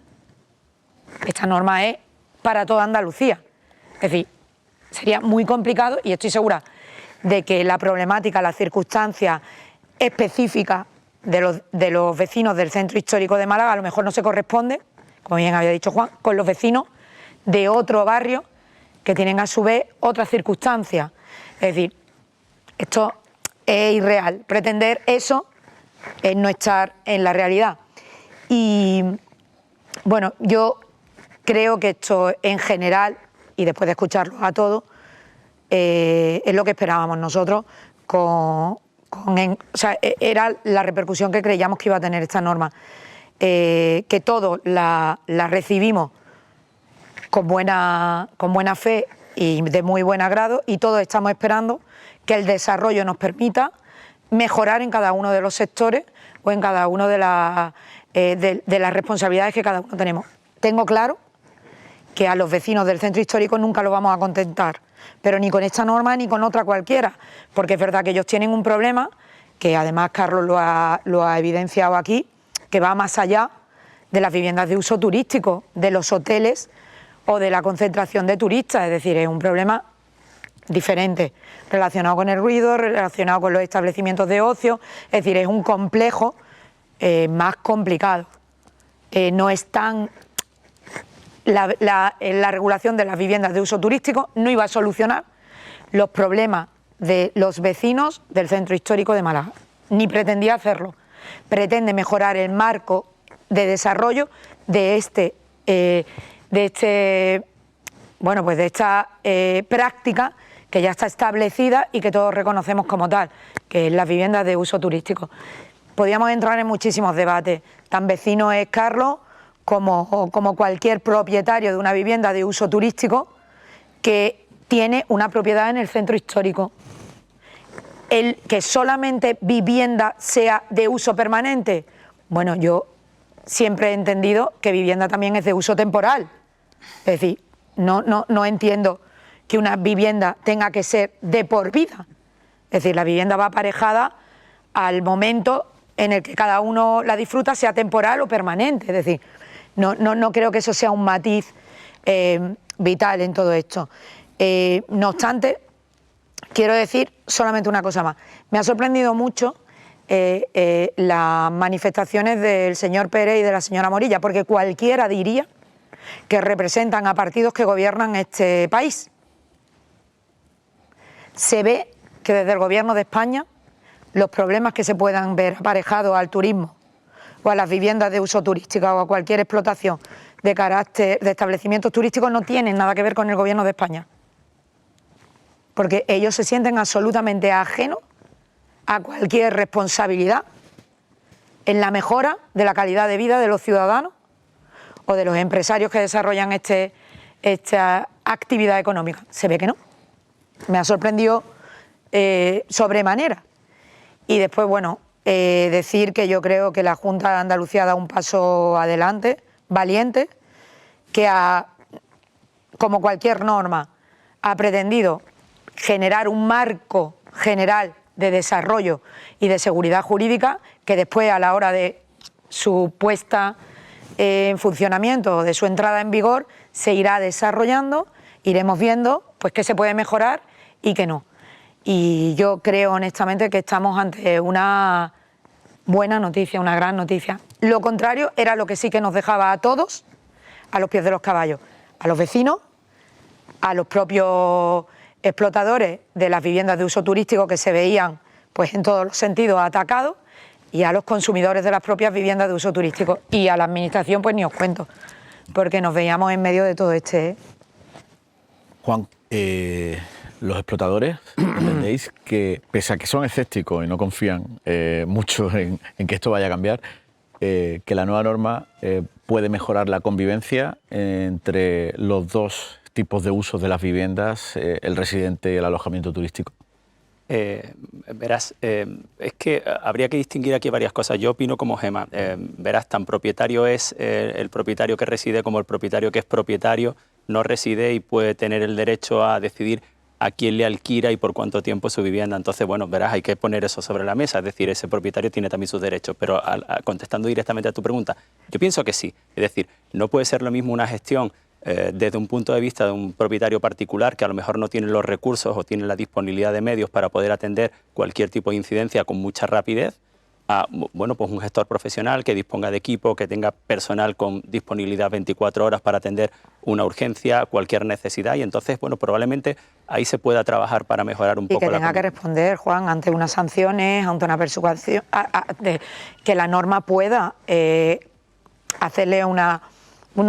Esta norma es para toda Andalucía. Es decir, sería muy complicado, y estoy segura de que la problemática, las circunstancias específicas de los vecinos del centro histórico de Málaga a lo mejor no se corresponde, como bien había dicho Juan, con los vecinos de otro barrio que tienen a su vez otras circunstancias. Es decir, esto es irreal. Pretender eso es no estar en la realidad. Y bueno, yo creo que esto en general, y después de escucharlos a todos, es lo que esperábamos nosotros o sea, era la repercusión que creíamos que iba a tener esta norma, que todos la recibimos con buena fe y de muy buen agrado, y todos estamos esperando que el desarrollo nos permita mejorar en cada uno de los sectores o en cada una de las responsabilidades que cada uno tenemos. Tengo claro que a los vecinos del centro histórico nunca los vamos a contentar, pero ni con esta norma ni con otra cualquiera, porque es verdad que ellos tienen un problema, que además Carlos lo ha evidenciado aquí, que va más allá de las viviendas de uso turístico, de los hoteles o de la concentración de turistas. Es decir, es un problema diferente, relacionado con el ruido, relacionado con los establecimientos de ocio. Es decir, es un complejo más complicado. No es tan... La regulación de las viviendas de uso turístico no iba a solucionar los problemas de los vecinos del centro histórico de Málaga, ni pretendía hacerlo. Pretende mejorar el marco de desarrollo de esta práctica que ya está establecida y que todos reconocemos como tal, que es las viviendas de uso turístico. Podríamos entrar en muchísimos debates. Tan vecino es Carlos como cualquier propietario de una vivienda de uso turístico que tiene una propiedad en el centro histórico. El que solamente vivienda sea de uso permanente, bueno, yo siempre he entendido que vivienda también es de uso temporal. Es decir, no entiendo que una vivienda tenga que ser de por vida. Es decir, la vivienda va aparejada al momento en el que cada uno la disfruta, sea temporal o permanente. Es decir, no creo que eso sea un matiz vital en todo esto. No obstante, quiero decir solamente una cosa más. Me ha sorprendido mucho las manifestaciones del señor Pérez y de la señora Morilla, porque cualquiera diría que representan a partidos que gobiernan este país. Se ve que desde el Gobierno de España los problemas que se puedan ver aparejados al turismo o a las viviendas de uso turístico o a cualquier explotación de carácter de establecimientos turísticos no tienen nada que ver con el Gobierno de España, porque ellos se sienten absolutamente ajenos a cualquier responsabilidad en la mejora de la calidad de vida de los ciudadanos o de los empresarios que desarrollan esta actividad económica. Se ve que no. Me ha sorprendido sobremanera. Y después, bueno, decir que yo creo que la Junta de Andalucía ha dado un paso adelante, valiente, que como cualquier norma ha pretendido generar un marco general de desarrollo y de seguridad jurídica que después, a la hora de su puesta en funcionamiento, de su entrada en vigor, se irá desarrollando, iremos viendo pues qué se puede mejorar y qué no. Y yo creo honestamente que estamos ante una buena noticia, una gran noticia. Lo contrario era lo que sí que nos dejaba a todos a los pies de los caballos, a los vecinos, a los propios explotadores de las viviendas de uso turístico que se veían pues en todos los sentidos atacados, y a los consumidores de las propias viviendas de uso turístico. Y a la administración pues ni os cuento, porque nos veíamos en medio de todo Juan, los explotadores, ¿entendéis que pese a que son escépticos y no confían mucho en que esto vaya a cambiar, que la nueva norma puede mejorar la convivencia entre los dos tipos de usos de las viviendas, el residente y el alojamiento turístico? Verás, es que habría que distinguir aquí varias cosas. Yo opino como Gemma. Verás, tan propietario es el propietario que reside como el propietario que es propietario, no reside y puede tener el derecho a decidir a quién le alquila y por cuánto tiempo su vivienda. Entonces, bueno, verás, hay que poner eso sobre la mesa. Es decir, ese propietario tiene también sus derechos. Pero contestando directamente a tu pregunta, yo pienso que sí. Es decir, no puede ser lo mismo una gestión desde un punto de vista de un propietario particular que a lo mejor no tiene los recursos o tiene la disponibilidad de medios para poder atender cualquier tipo de incidencia con mucha rapidez, a bueno, pues un gestor profesional que disponga de equipo, que tenga personal con disponibilidad 24 horas para atender una urgencia, cualquier necesidad, y entonces, bueno, probablemente ahí se pueda trabajar para mejorar un poco. Y que tenga que responder, Juan, ante unas sanciones, ante una persecución, que la norma pueda hacerle una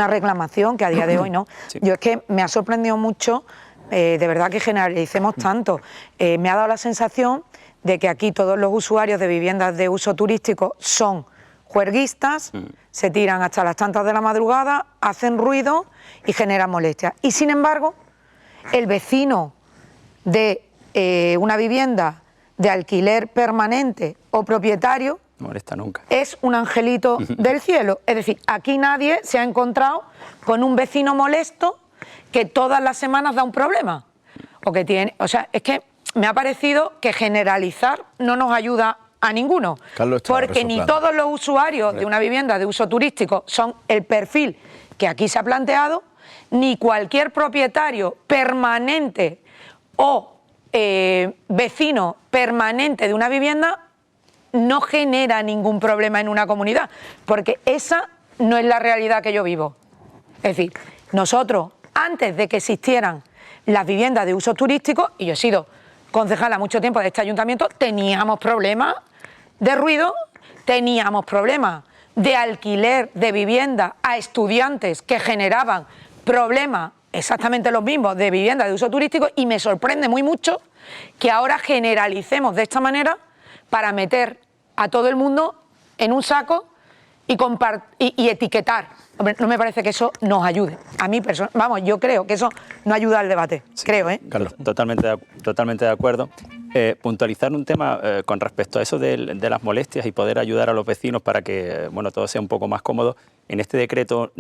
reclamación, que a día de hoy no. Sí. Yo es que me ha sorprendido mucho, de verdad que generalicemos tanto. Me ha dado la sensación de que aquí todos los usuarios de viviendas de uso turístico son juerguistas, se tiran hasta las tantas de la madrugada, hacen ruido y generan molestias. Y sin embargo, el vecino de una vivienda de alquiler permanente o propietario no molesta nunca. Es un angelito del cielo. Es decir, aquí nadie se ha encontrado con un vecino molesto que todas las semanas da un problema. O sea, es que me ha parecido que generalizar no nos ayuda a ninguno. Porque ni todos los usuarios de una vivienda de uso turístico son el perfil que aquí se ha planteado, ni cualquier propietario permanente o vecino permanente de una vivienda no genera ningún problema en una comunidad, porque esa no es la realidad que yo vivo. Es decir, nosotros, antes de que existieran las viviendas de uso turístico, y yo he sido concejala mucho tiempo de este ayuntamiento, teníamos problemas de ruido, teníamos problemas de alquiler de vivienda a estudiantes que generaban problemas exactamente los mismos de vivienda de uso turístico, y me sorprende muy mucho que ahora generalicemos de esta manera para meter a todo el mundo en un saco y etiquetar. Hombre, no me parece que eso nos ayude. A mí, vamos, yo creo que eso no ayuda al debate, sí, creo, ¿eh? Carlos, totalmente de acuerdo. Puntualizar un tema con respecto a eso de las molestias y poder ayudar a los vecinos para que bueno, todo sea un poco más cómodo. En este decreto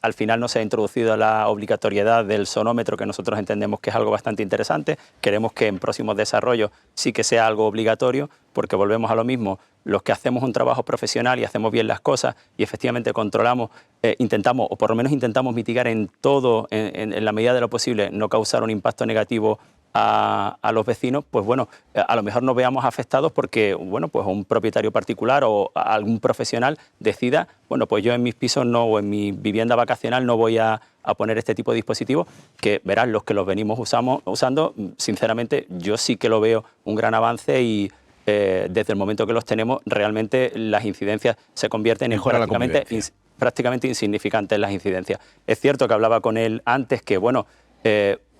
al final no se ha introducido la obligatoriedad del sonómetro, que nosotros entendemos que es algo bastante interesante. Queremos que en próximos desarrollos sí que sea algo obligatorio, porque volvemos a lo mismo. Los que hacemos un trabajo profesional y hacemos bien las cosas y efectivamente controlamos, intentamos, o por lo menos intentamos mitigar en todo, en la medida de lo posible, no causar un impacto negativo a los vecinos, pues bueno, a lo mejor nos veamos afectados porque, bueno, pues un propietario particular o algún profesional decida, bueno, pues yo en mis pisos no, o en mi vivienda vacacional no voy a poner este tipo de dispositivos, que verás, los que los venimos usando, sinceramente, yo sí que lo veo un gran avance y desde el momento que los tenemos, realmente las incidencias se convierten en prácticamente insignificantes las incidencias. Es cierto que hablaba con él antes que, bueno,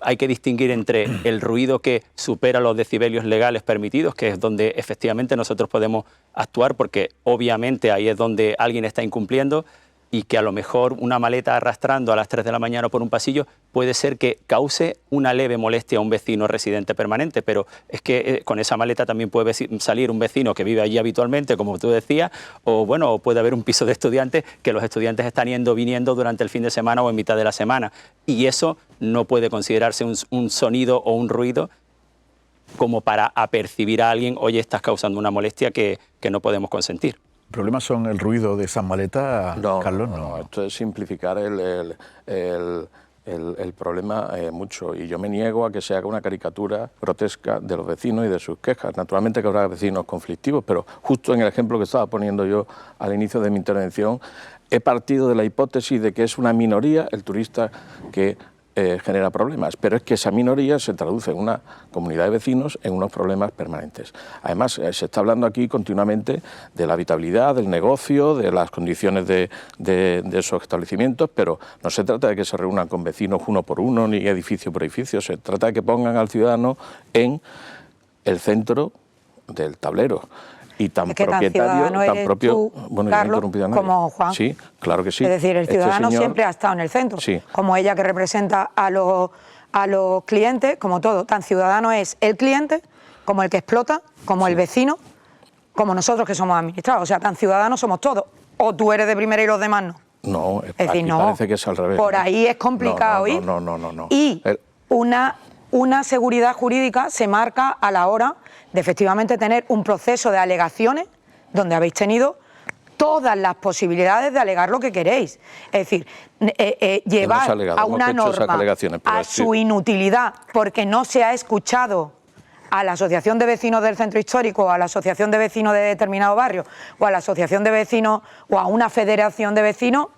hay que distinguir entre el ruido que supera los decibelios legales permitidos, que es donde efectivamente nosotros podemos actuar, porque obviamente ahí es donde alguien está incumpliendo, y que a lo mejor una maleta arrastrando a las 3 de la mañana por un pasillo puede ser que cause una leve molestia a un vecino residente permanente, pero es que con esa maleta también puede salir un vecino que vive allí habitualmente, como tú decías, o bueno, puede haber un piso de estudiantes que los estudiantes están viniendo durante el fin de semana o en mitad de la semana, y eso no puede considerarse un sonido o un ruido como para apercibir a alguien, oye, estás causando una molestia que no podemos consentir. ¿El problema son el ruido de esas maletas, Carlos? No, esto es simplificar el problema mucho, y yo me niego a que se haga una caricatura grotesca de los vecinos y de sus quejas. Naturalmente que habrá vecinos conflictivos, pero justo en el ejemplo que estaba poniendo yo al inicio de mi intervención, he partido de la hipótesis de que es una minoría el turista que genera problemas, pero es que esa minoría se traduce en una comunidad de vecinos en unos problemas permanentes. Además, se está hablando aquí continuamente de la habitabilidad, del negocio, de las condiciones de esos establecimientos, pero no se trata de que se reúnan con vecinos uno por uno ni edificio por edificio, se trata de que pongan al ciudadano en el centro del tablero. Y tan es que propietario, tan propio, tú, bueno, Carlos, como Juan. Sí, claro que sí. Es decir, el ciudadano siempre ha estado en el centro, sí, como ella que representa a los clientes, como todo. Tan ciudadano es el cliente, como el que explota, como el vecino, como nosotros que somos administrados. O sea, tan ciudadanos somos todos. O tú eres de primera y los demás no. No, es decir, no. Parece que es al revés. Por ahí es complicado ir. No. Y una seguridad jurídica se marca a la hora de efectivamente tener un proceso de alegaciones donde habéis tenido todas las posibilidades de alegar lo que queréis. Es decir, llevar a una norma a su inutilidad porque no se ha escuchado a la Asociación de Vecinos del Centro Histórico, o a la Asociación de Vecinos de determinado barrio, o a la Asociación de Vecinos, o a una federación de vecinos,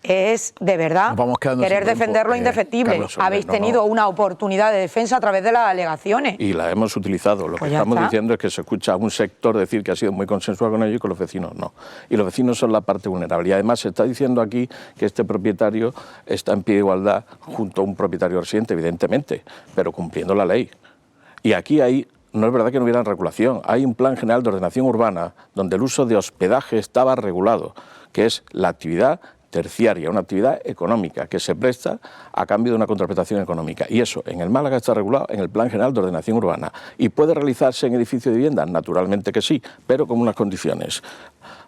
es de verdad querer defender lo indefectible. Carlos, habéis tenido una oportunidad de defensa a través de las alegaciones. Y la hemos utilizado. Lo que estamos diciendo es que se escucha a un sector decir que ha sido muy consensuado con ellos y con los vecinos no. Y los vecinos son la parte vulnerable. Y además se está diciendo aquí que este propietario está en pie de igualdad junto a un propietario residente, evidentemente, pero cumpliendo la ley. Y aquí no es verdad que no hubiera regulación. Hay un plan general de ordenación urbana donde el uso de hospedaje estaba regulado, que es la actividad terciaria, una actividad económica que se presta a cambio de una contraprestación económica. Y eso en el Málaga está regulado en el Plan General de Ordenación Urbana. ¿Y puede realizarse en edificio de vivienda? Naturalmente que sí, pero con unas condiciones.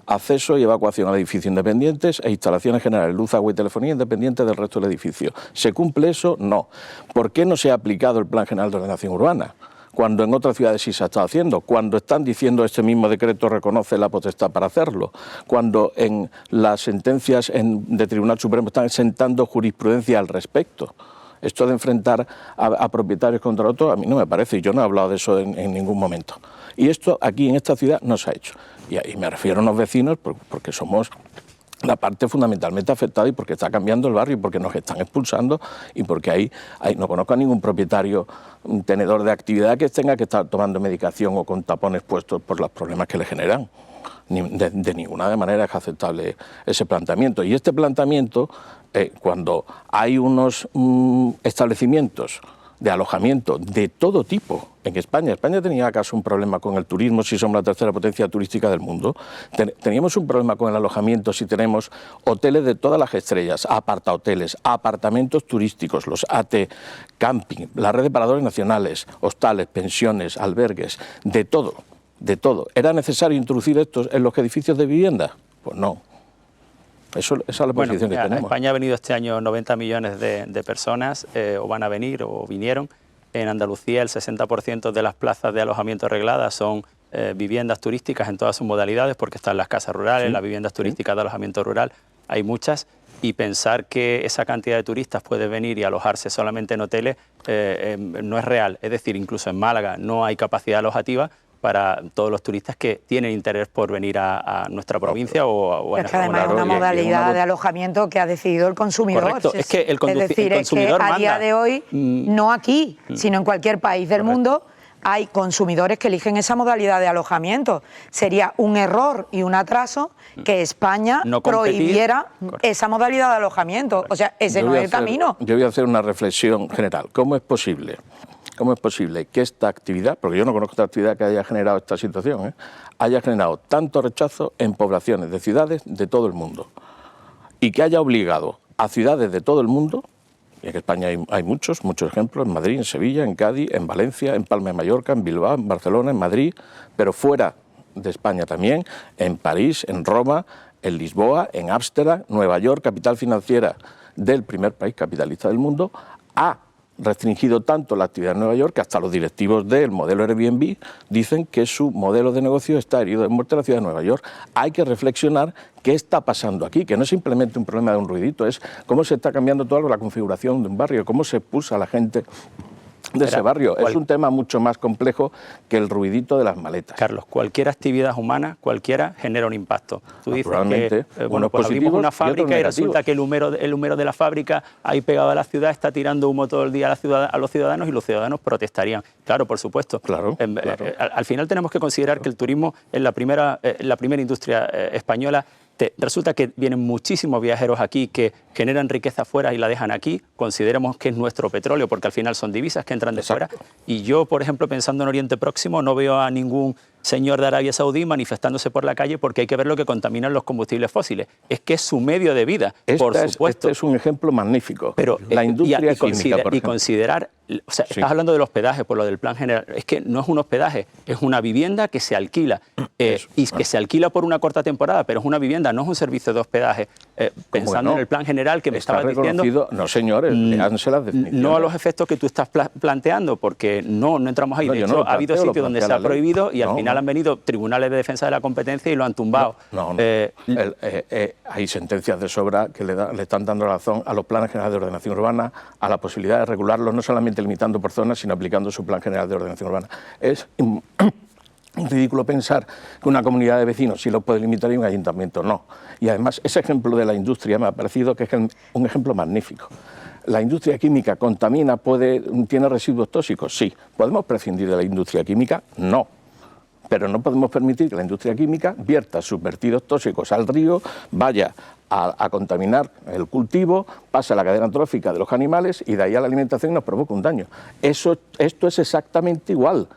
Acceso y evacuación a edificios independientes e instalaciones generales, luz, agua y telefonía independientes del resto del edificio. ¿Se cumple eso? No. ¿Por qué no se ha aplicado el Plan General de Ordenación Urbana? Cuando en otras ciudades sí se ha estado haciendo, cuando están diciendo este mismo decreto reconoce la potestad para hacerlo, cuando en las sentencias de Tribunal Supremo están sentando jurisprudencia al respecto. Esto de enfrentar a propietarios contra otros a mí no me parece, y yo no he hablado de eso en ningún momento. Y esto aquí en esta ciudad no se ha hecho. Y ahí me refiero a los vecinos porque somos la parte fundamentalmente afectada y porque está cambiando el barrio y porque nos están expulsando y porque ahí no conozco a ningún propietario, un tenedor de actividad que tenga que estar tomando medicación o con tapones puestos por los problemas que le generan. De ninguna manera es aceptable ese planteamiento. Y este planteamiento, cuando hay unos establecimientos de alojamiento de todo tipo en España. ¿España tenía acaso un problema con el turismo si somos la tercera potencia turística del mundo? ¿Teníamos un problema con el alojamiento si tenemos hoteles de todas las estrellas, apartahoteles, apartamentos turísticos, los AT, camping, la red de paradores nacionales, hostales, pensiones, albergues, de todo, de todo? ¿Era necesario introducir estos en los edificios de vivienda? Pues no. Esa es la posición que tenemos. España ha venido este año 90 millones de personas, o van a venir o vinieron. En Andalucía el 60% de las plazas de alojamiento arregladas son viviendas turísticas en todas sus modalidades, porque están las casas rurales, las viviendas turísticas de alojamiento rural, hay muchas, y pensar que esa cantidad de turistas puede venir y alojarse solamente en hoteles no es real. Es decir, incluso en Málaga no hay capacidad alojativa para todos los turistas que tienen interés por venir a nuestra provincia o a es que además es una modalidad de alojamiento que ha decidido el consumidor. Correcto. Es que el consumidor es que a día de hoy, no aquí, sino en cualquier país del mundo, hay consumidores que eligen esa modalidad de alojamiento. Sería un error y un atraso que España prohibiera esa modalidad de alojamiento. O sea, ese no es el camino. Yo voy a hacer una reflexión general. ¿Cómo es posible que esta actividad, porque yo no conozco esta actividad que haya generado esta situación, haya generado tanto rechazo en poblaciones de ciudades de todo el mundo? y que haya obligado a ciudades de todo el mundo, y en España hay muchos ejemplos, en Madrid, en Sevilla, en Cádiz, en Valencia, en Palma de Mallorca, en Bilbao, en Barcelona, en Madrid, pero fuera de España también, en París, en Roma, en Lisboa, en Ámsterdam, Nueva York, capital financiera del primer país capitalista del mundo, ha restringido tanto la actividad en Nueva York que hasta los directivos del modelo Airbnb dicen que su modelo de negocio está herido de muerte en la ciudad de Nueva York. Hay que reflexionar qué está pasando aquí, que no es simplemente un problema de un ruidito, es cómo se está cambiando toda la configuración de un barrio, cómo se expulsa a la gente de ese barrio. Es un tema mucho más complejo que el ruidito de las maletas. Carlos, cualquier actividad humana, cualquiera, genera un impacto. Tú dices que unos pues abrimos una positivos fábrica y resulta que el humero de la fábrica ahí pegado a la ciudad está tirando humo todo el día a los ciudadanos y los ciudadanos protestarían. Claro, por supuesto. Claro. Al final tenemos que considerar que el turismo es la primera industria española. Resulta que vienen muchísimos viajeros aquí que generan riqueza fuera y la dejan aquí. Consideremos que es nuestro petróleo, porque al final son divisas que entran de fuera. Y yo, por ejemplo, pensando en Oriente Próximo, no veo a ningún señor de Arabia Saudí manifestándose por la calle porque hay que ver lo que contaminan los combustibles fósiles. Es que es su medio de vida, por supuesto. Este es un ejemplo magnífico. Pero la industria química, por ejemplo. Y considerar, o sea, estás hablando del hospedaje, por lo del plan general. Es que no es un hospedaje, es una vivienda que se alquila. Y que se alquila por una corta temporada, pero es una vivienda, no es un servicio de hospedaje. Pensando en el plan general que me estabas diciendo... No, señores, léanse las definiciones. No a los efectos que tú estás planteando, porque no entramos ahí. De hecho, ha habido sitios donde se ha prohibido y al final han venido tribunales de defensa de la competencia y lo han tumbado. Hay sentencias de sobra que le están dando razón a los planes generales de ordenación urbana, a la posibilidad de regularlos, no solamente limitando por zonas, sino aplicando su plan general de ordenación urbana. Es ridículo pensar que una comunidad de vecinos sí lo puede limitar y un ayuntamiento no. Y además, ese ejemplo de la industria me ha parecido que es un ejemplo magnífico. ¿La industria química contamina, tiene residuos tóxicos? Sí. ¿Podemos prescindir de la industria química? No. Pero no podemos permitir que la industria química vierta sus vertidos tóxicos al río, vaya a contaminar el cultivo, pase a la cadena trófica de los animales y de ahí a la alimentación nos provoca un daño. Esto es exactamente igual.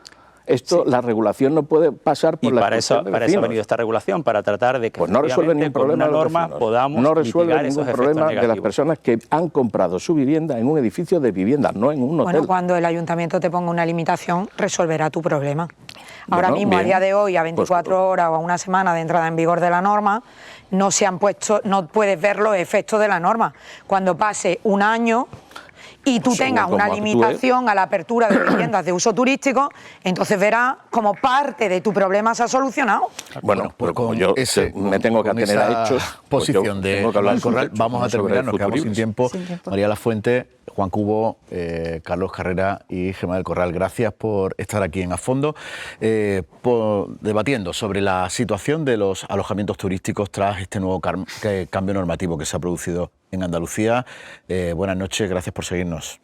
La regulación no puede pasar por la expresión de vecinos. Para eso ha venido esta regulación, para tratar de que no resuelve ningún problema con una norma podamos no resuelve mitigar ningún esos problema efectos de las personas que han comprado su vivienda en un edificio de vivienda, no en un hotel. Bueno, cuando el ayuntamiento te ponga una limitación, resolverá tu problema. Ahora mismo, a día de hoy, a 24 horas o a una semana de entrada en vigor de la norma, no puedes ver los efectos de la norma. Cuando pase un año y tú tengas una limitación a la apertura de viviendas de uso turístico, entonces verás como parte de tu problema se ha solucionado. Bueno, pues con yo me tengo que atener a hechos. Posición de Juan Corral. Vamos a terminar, nos quedamos sin tiempo. María Lafuente, Juan Cubo, Carlos Carrera y Gemma del Corral, gracias por estar aquí en A Fondo, debatiendo sobre la situación de los alojamientos turísticos tras este nuevo cambio normativo que se ha producido en Andalucía. Buenas noches, gracias por seguirnos.